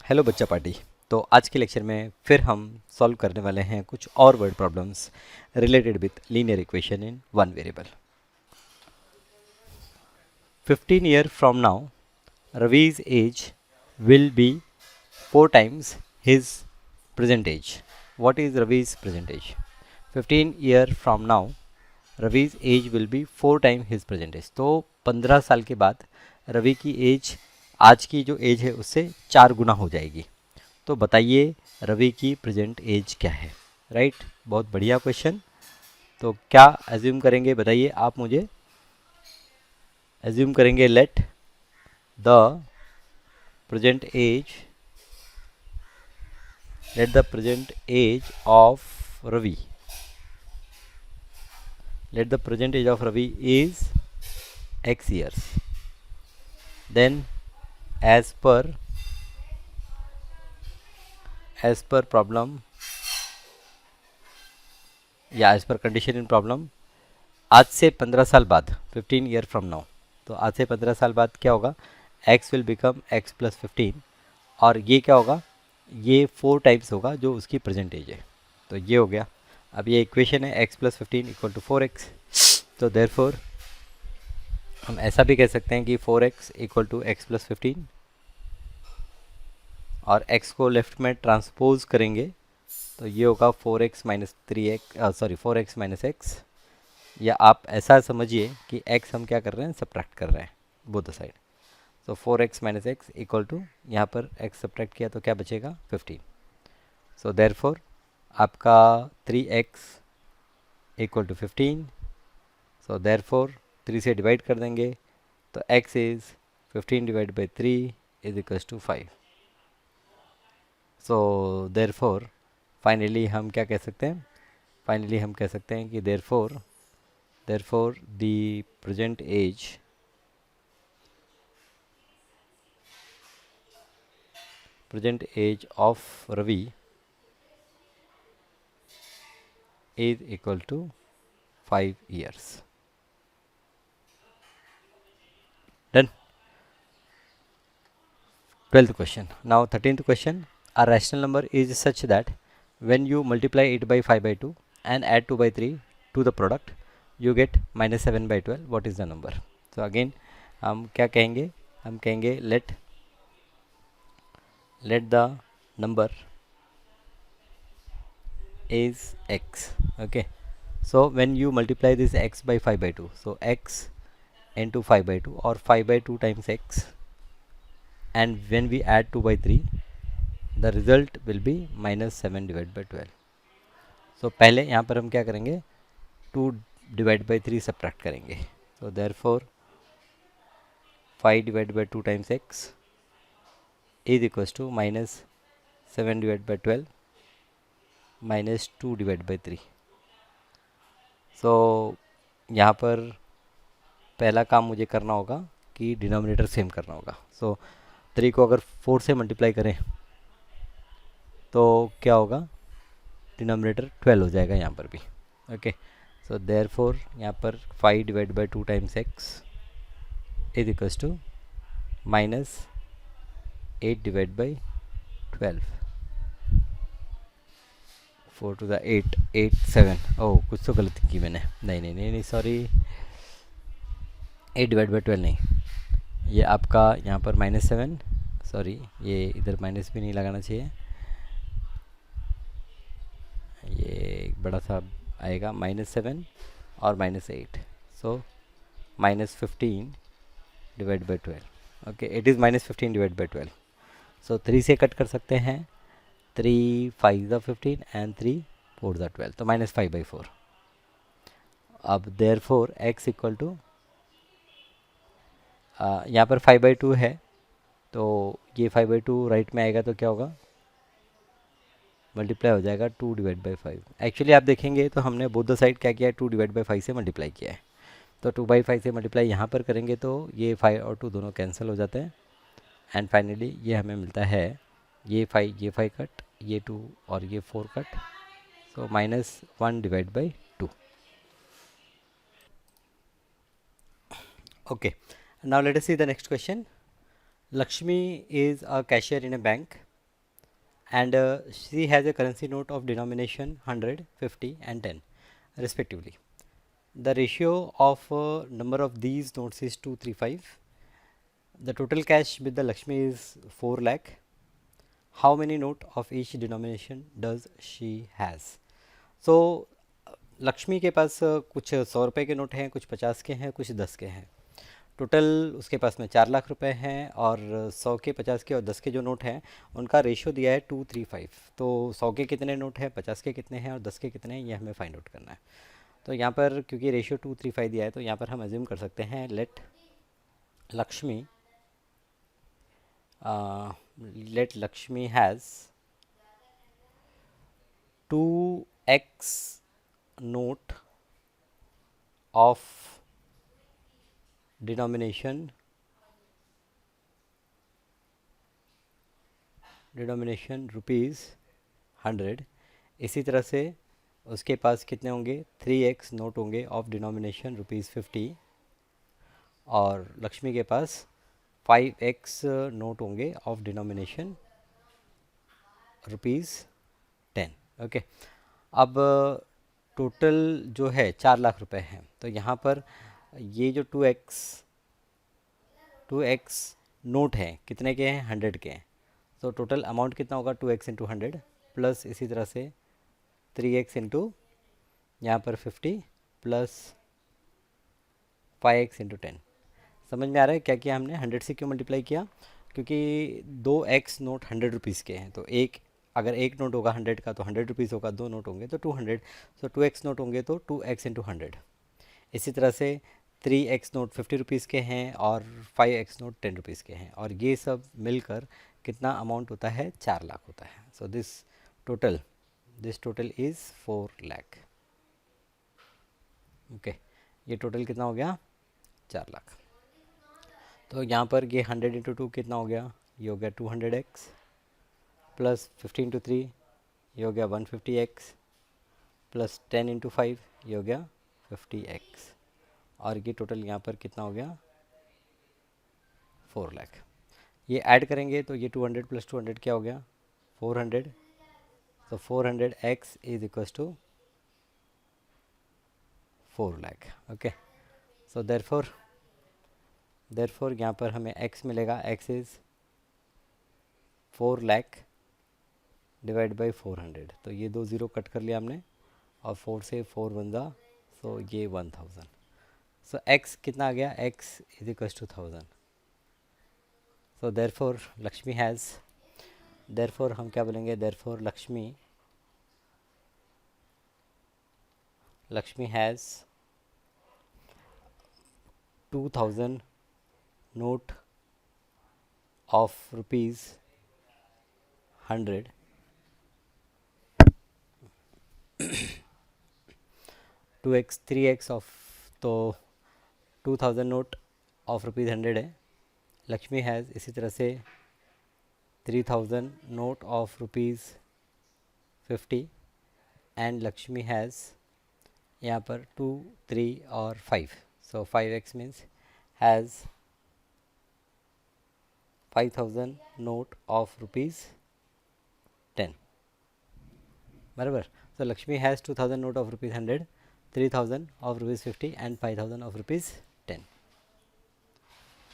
Hello बच्चा party. तो आज के लेक्चर में फिर हम सॉल्व करने वाले हैं कुछ और word problems related with linear equation in one variable. 15 years from now, Ravi's age will be 4 times his present age. What is Ravi's present age? 15 years from now, Ravi's age will be 4 times his present age. तो 15 साल के बाद रवि की as आज की जो as है उससे 4 गुना हो जाएगी। तो बताइए रवि की प्रेजेंट एज क्या है। राइट, बहुत बढ़िया क्वेश्चन। तो क्या एज्यूम करेंगे बताइए आप मुझे। एज्यूम करेंगे let the present age of Ravi is x years. Then as per problem या एज पर कंडीशन इन प्रॉब्लम, आज से 15 साल बाद 15 year फ्रॉम नाउ, तो आज से 15 साल बाद क्या होगा, x will become x plus 15 और ये क्या होगा, ये 4 टाइम्स होगा जो उसकी प्रेजेंट एज है। तो ये हो गया। अब ये इक्वेशन है x plus 15 equal to 4x। तो देयरफॉर हम ऐसा भी कह सकते हैं कि 4x equal to x plus 15 और x को लेफ्ट में ट्रांसपोज करेंगे तो ये होगा 4x minus 3x, sorry 4x minus x. या आप ऐसा समझिए कि x हम क्या कर रहे हैं, सब्ट्रैक्ट कर रहे हैं बोथ द साइड। तो 4x minus x equal to, यहाँ पर x सब्ट्रैक्ट किया तो क्या बचेगा 15। सो देयरफॉर आपका 3x equal to 15। So therefore 3 से डिवाइड कर देंगे तो x is 15 divide by 3 is equals to 5। So therefore finally हम क्या कह सकते हैं, फाइनली हम कह सकते हैं कि therefore the present age of Ravi is equal to 5 years. Done. 12th question. Now 13th question. A rational number is such that when you multiply it by 5 by 2 and add 2 by 3 to the product, you get minus 7 by 12. What is the number? So again हम क्या कहेंगे, हम कहेंगे let the number is x. Okay, so when you multiply this x by 5 by 2, so x into 5 by 2 or 5 by 2 times x, and when we add 2 by 3, the result will be minus 7 divided by 12. So पहले यहाँ पर हम क्या करेंगे, 2 divide by 3 subtract करेंगे। so therefore 5 divided by 2 times x is equals to minus 7 divided by 12 minus 2 divided by 3. so यहाँ पर पहला काम मुझे करना होगा कि डिनोमिनेटर सेम करना होगा। so 3 को अगर 4 से मल्टीप्लाई करें तो क्या होगा, डिनोमिनेटर 12 हो जाएगा यहाँ पर भी। ओके, सो देयरफॉर यहाँ पर 5 divide by 2 times x is equals to minus 8 divide by 12। 4 to the 8, 8 7। Oh कुछ तो गलती की मैंने, नहीं सॉरी, 8 डिवाइड बाई 12 नहीं, ये आपका यहाँ पर माइनस 7, सॉरी ये इधर माइनस भी नहीं लगाना चाहिए, ये एक बड़ा सा आएगा -7 और -8। सो -15 divide by 12। Okay, it is -15 divide by 12। सो 3 से कट कर सकते हैं, 3 5 ज़ा 15 एंड 3 4 ज़ा 12, तो -5 बाई 4। अब देयरफॉर x इक्वल टू, यहाँ पर 5 बाई 2 है तो ये 5 बाई 2 राइट में आएगा तो क्या होगा, मल्टीप्लाई हो जाएगा 2 डिवाइड बाई 5। एक्चुअली आप देखेंगे तो हमने बोथ द साइड क्या किया है, 2 डिवाइड बाई 5 से मल्टीप्लाई किया है। तो 2 बाई 5 से मल्टीप्लाई यहाँ पर करेंगे तो ये 5 और 2 दोनों कैंसिल हो जाते हैं एंड फाइनली ये हमें मिलता है, ये 5 कट, ये 2 और ये 4 cut, so -1 divide by 2। Okay, now let us see the next question. Lakshmi is a cashier in a bank and she has a currency note of denomination 100, 50 and 10 respectively. The ratio of number of these notes is 235. The total cash with the Lakshmi is 4 lakh. How many note of each denomination does she has? So Lakshmi के पास कुछ 100 रुपये के note हैं, कुछ 50 के हैं, कुछ 10 के हैं. टोटल उसके पास में 4 लाख रुपए हैं और 100 के, 50 के और 10 के जो नोट हैं उनका रेशियो दिया है 235. तो 100 के कितने नोट हैं, 50 के कितने हैं और 10 के कितने हैं, ये हमें फाइंड आउट करना है. तो यहाँ पर क्योंकि रेशियो 235 दिया है तो यहाँ पर हम एज्यूम कर सकते हैं let Lakshmi has 2x note of denomination rupees 100. इसी तरह से उसके पास कितने होंगे, 3x नोट होंगे ऑफ डिनोमिनेशन रुपीज़ 50 और लक्ष्मी के पास 5x नोट होंगे ऑफ डिनोमिनेशन रुपीज़ 10. ओके. अब टोटल जो है 4 लाख रुपए हैं. तो यहाँ पर ये जो 2x नोट हैं कितने के हैं, 100 के हैं. तो टोटल अमाउंट कितना होगा, 2x इंटू 100 प्लस इसी तरह से 3x इंटू यहाँ पर 50 प्लस 5x इंटू 10. समझ में आ रहा है क्या किया हमने, 100 से क्यों मल्टीप्लाई किया, क्योंकि 2x नोट 100 रुपीज़ के हैं. तो अगर एक नोट होगा 100 का तो 100 रुपीज़ होगा, 2 नोट होंगे तो 200. सो 2x नोट होंगे तो 2x इंटू 100. इसी तरह से 3x नोट 50 रुपीज़ के हैं और 5x नोट 10 रुपीज़ के हैं और ये सब मिलकर कितना अमाउंट होता है, 4 लाख होता है. So this total is 4 lakh. Okay. ये टोटल कितना हो गया, 4 लाख. तो यहाँ पर ये 100 इंटू 2 कितना हो गया, ये हो गया 200x प्लस 50 इंटू 3 ये हो गया 150x प्लस 10 इंटू 5 ये हो गया 50x और ये टोटल यहाँ पर कितना हो गया, 4 लाख. ये ऐड करेंगे तो ये 200 प्लस 200 क्या हो गया, 400. तो 400x is equals to 4 lakh. Okay. So therefore यहाँ पर हमें x मिलेगा, x is 4 lakh divide by 400. तो ये 2 ज़ीरो कट कर लिया हमने और 4 से 4 बन जा, सो ये 1000. सो x कितना आ गया, x is equal to 1000. So therefore Lakshmi has, therefore हम क्या बोलेंगे, therefore Lakshmi has 2000 note of rupees 100 2x 3x of, तो 2000 नोट ऑफ रुपीज़ 100 है. लक्ष्मी हैज़ इसी तरह से 3000 note of rupees 50 and Lakshmi has यहाँ पर 2, 3 और 5. सो 5x means has 5000 note of rupees 10. बराबर. So Lakshmi has 2000 note of rupees 100, 3000 of rupees 50 and 5000 of rupees 10.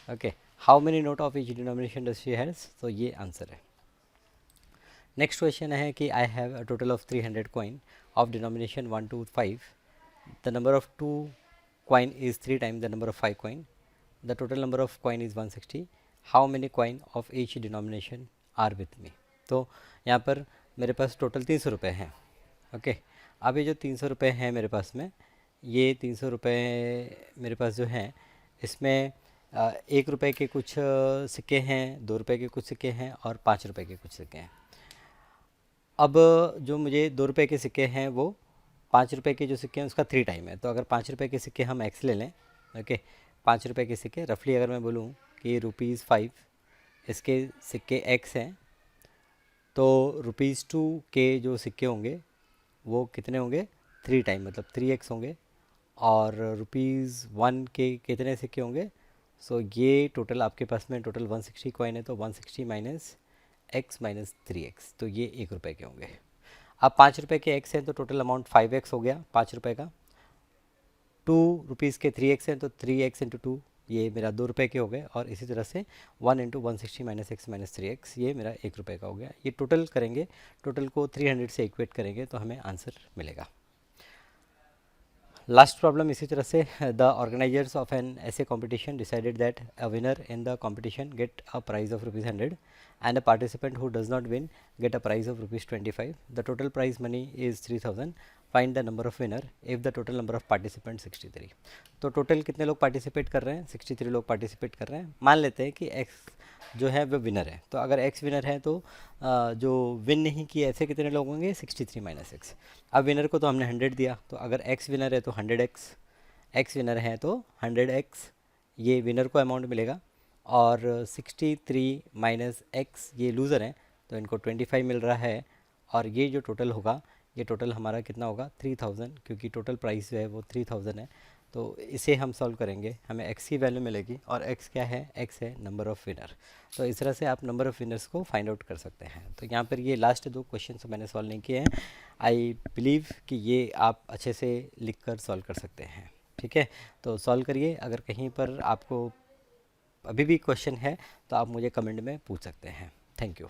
Okay. How many note of each denomination does she has? So ये answer है. Next question है कि I have a total of 300 coin of denomination 1 to 5. The number of 2 coin is 3 times the number of 5 coin. The total number of coin is 160. How many coin of each denomination are with me? तो यहाँ पर मेरे पास total 300 रुपये हैं. Okay. अब ये जो 300 रुपये हैं मेरे पास में, ये 300 रुपये मेरे पास जो हैं इसमें 1 रुपये के कुछ सिक्के हैं, 2 रुपये के कुछ सिक्के हैं और 5 रुपये के कुछ सिक्के हैं. अब जो मुझे 2 रुपये के सिक्के हैं वो 5 रुपये के जो सिक्के हैं उसका 3 टाइम है. तो अगर 5 रुपये के सिक्के हम x ले लें, ओके, 5 रुपये के सिक्के रफली अगर मैं बोलूँ कि ₹5 इसके सिक्के x हैं, तो ₹2 के जो सिक्के होंगे वो कितने होंगे, 3 टाइम मतलब 3x होंगे. और ₹1 के कितने सिक्के होंगे, सो ये टोटल आपके पास में टोटल 160 कॉइन है. तो 160 माइनस एक्स माइनस 3x, तो ये 1 रुपये के होंगे। अब 5 रुपये के x हैं तो टोटल अमाउंट 5x हो गया 5 रुपये का। 2 रुपीज़ के 3x हैं तो 3x इंटू 2, ये मेरा 2 रुपये के हो गए। और इसी तरह से 1 into 160 minus x minus 3x, ये मेरा 1 रुपये का हो गया। ये टोटल करेंगे, टोटल को 300 से इक्वेट करेंगे तो हमें आंसर मिलेगा। लास्ट प्रॉब्लम इसी तरह से, the organisers of an essay competition decided that a winner in the competition get a prize of ₹100 and a participant who does not win get a prize of ₹25. The total prize money is 3000. Find the number of winner if the total number of participants 63. तो total कितने लोग participate कर रहे हैं? 63 लोग participate कर रहे हैं। मान लेते हैं कि x जो है वो विनर है, तो अगर x विनर है तो जो विन नहीं किए ऐसे कितने लोग होंगे? 63 माइनस एक्स। अब विनर को तो हमने 100 दिया, तो अगर x विनर है तो 100x, x विनर है तो 100x, ये विनर को अमाउंट मिलेगा। और 63 माइनस एक्स ये लूज़र हैं तो इनको 25 मिल रहा है। और ये जो टोटल होगा, ये टोटल हमारा कितना होगा? 3000, क्योंकि टोटल प्राइस जो है वो 3000 है। तो इसे हम सॉल्व करेंगे, हमें x की वैल्यू मिलेगी, और x क्या है? x है नंबर ऑफ़ विनर। तो इस तरह से आप नंबर ऑफ़ विनर्स को फाइंड आउट कर सकते हैं। तो यहाँ पर ये लास्ट 2 क्वेश्चन मैंने सॉल्व नहीं किए हैं। आई बिलीव कि ये आप अच्छे से लिख कर सॉल्व कर सकते हैं। ठीक है, तो सॉल्व करिए। अगर कहीं पर आपको अभी भी क्वेश्चन है तो आप मुझे कमेंट में पूछ सकते हैं। Thank you.